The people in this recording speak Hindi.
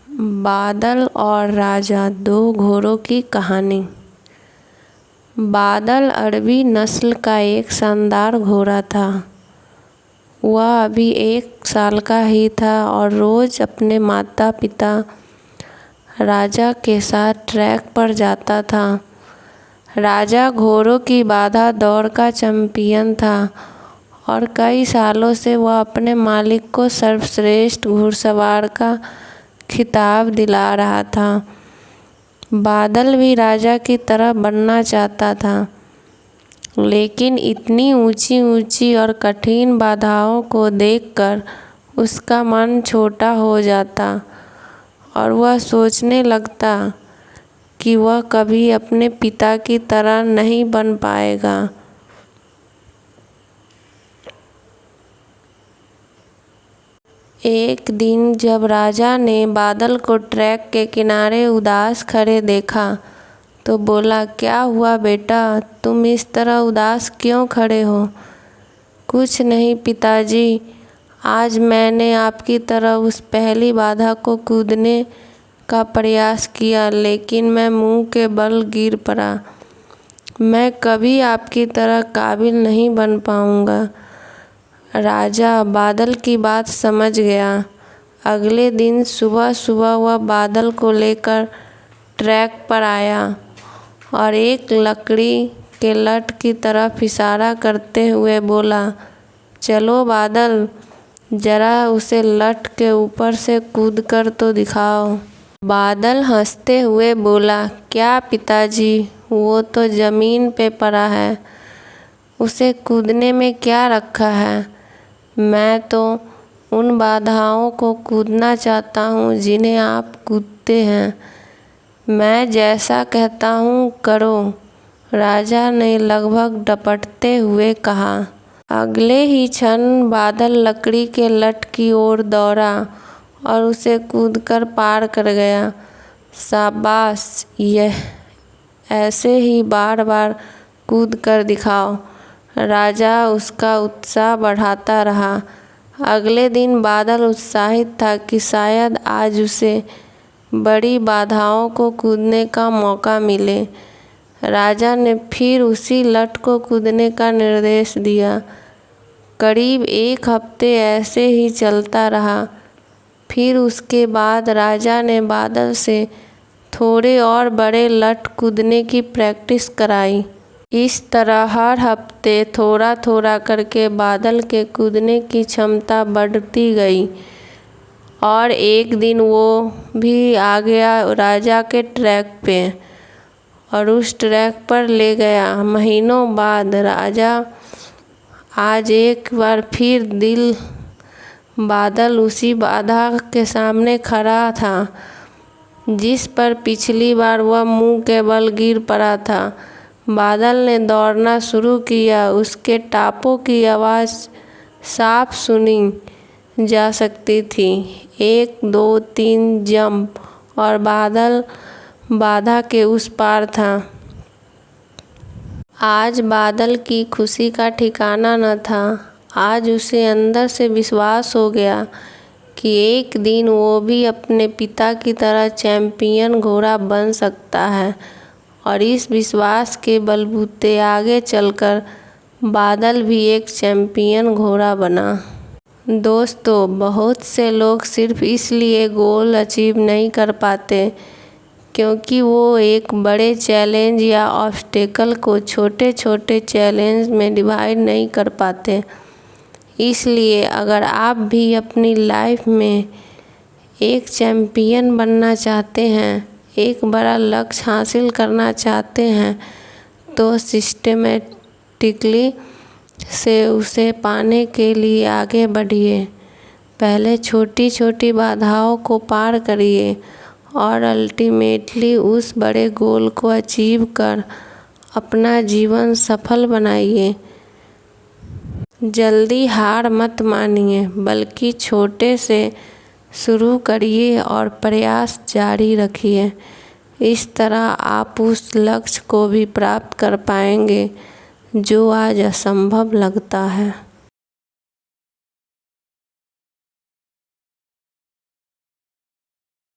बादल और राजा, दो घोड़ों की कहानी। बादल अरबी नस्ल का एक शानदार घोड़ा था। वह अभी 1 साल का ही था और रोज अपने माता पिता राजा के साथ ट्रैक पर जाता था। राजा घोड़ों की बाधा दौड़ का चैंपियन था और कई सालों से वह अपने मालिक को सर्वश्रेष्ठ घुड़सवार का खिताब दिला रहा था। बादल भी राजा की तरह बनना चाहता था, लेकिन इतनी ऊंची ऊंची और कठिन बाधाओं को देखकर उसका मन छोटा हो जाता और वह सोचने लगता कि वह कभी अपने पिता की तरह नहीं बन पाएगा। एक दिन जब राजा ने बादल को ट्रैक के किनारे उदास खड़े देखा तो बोला, क्या हुआ बेटा, तुम इस तरह उदास क्यों खड़े हो? कुछ नहीं पिताजी, आज मैंने आपकी तरह उस पहली बाधा को कूदने का प्रयास किया, लेकिन मैं मुंह के बल गिर पड़ा। मैं कभी आपकी तरह काबिल नहीं बन पाऊंगा। राजा बादल की बात समझ गया। अगले दिन सुबह सुबह वह बादल को लेकर ट्रैक पर आया और एक लकड़ी के लठ की तरफ इशारा करते हुए बोला, चलो बादल, जरा उसे लठ के ऊपर से कूद कर तो दिखाओ। बादल हंसते हुए बोला, क्या पिताजी, वो तो जमीन पे पड़ा है, उसे कूदने में क्या रखा है? मैं तो उन बाधाओं को कूदना चाहता हूँ जिन्हें आप कूदते हैं। मैं जैसा कहता हूँ करो, राजा ने लगभग डपटते हुए कहा। अगले ही क्षण बादल लकड़ी के लठ की ओर दौड़ा और उसे कूदकर पार कर गया। शाबाश, यह ऐसे ही बार बार कूद कर दिखाओ। राजा उसका उत्साह बढ़ाता रहा। अगले दिन बादल उत्साहित था कि शायद आज उसे बड़ी बाधाओं को कूदने का मौका मिले। राजा ने फिर उसी लठ को कूदने का निर्देश दिया। करीब 1 हफ्ते ऐसे ही चलता रहा। फिर उसके बाद राजा ने बादल से थोड़े और बड़े लठ कूदने की प्रैक्टिस कराई। इस तरह हर हफ्ते थोड़ा थोड़ा करके बादल के कूदने की क्षमता बढ़ती गई और एक दिन वो भी आ गया राजा के ट्रैक पे और उस ट्रैक पर ले गया। महीनों बाद राजा आज एक बार फिर बादल उसी बाधा के सामने खड़ा था जिस पर पिछली बार वह मुंह के बल गिर पड़ा था। बादल ने दौड़ना शुरू किया। उसके टापों की आवाज़ साफ सुनी जा सकती थी। 1 2 3 जंप और बादल बाधा के उस पार था। आज बादल की खुशी का ठिकाना न था। आज उसे अंदर से विश्वास हो गया कि एक दिन वो भी अपने पिता की तरह चैंपियन घोड़ा बन सकता है और इस विश्वास के बलबूते आगे चलकर बादल भी एक चैंपियन घोड़ा बना। दोस्तों, बहुत से लोग सिर्फ इसलिए गोल अचीव नहीं कर पाते क्योंकि वो एक बड़े चैलेंज या ऑब्स्टेकल को छोटे छोटे चैलेंज में डिवाइड नहीं कर पाते। इसलिए अगर आप भी अपनी लाइफ में एक चैंपियन बनना चाहते हैं, एक बड़ा लक्ष्य हासिल करना चाहते हैं, तो सिस्टेमेटिकली से उसे पाने के लिए आगे बढ़िए। पहले छोटी छोटी बाधाओं को पार करिए और अल्टीमेटली उस बड़े गोल को अचीव कर अपना जीवन सफल बनाइए। जल्दी हार मत मानिए, बल्कि छोटे से शुरू करिए और प्रयास जारी रखिए। इस तरह आप उस लक्ष्य को भी प्राप्त कर पाएंगे जो आज असंभव लगता है।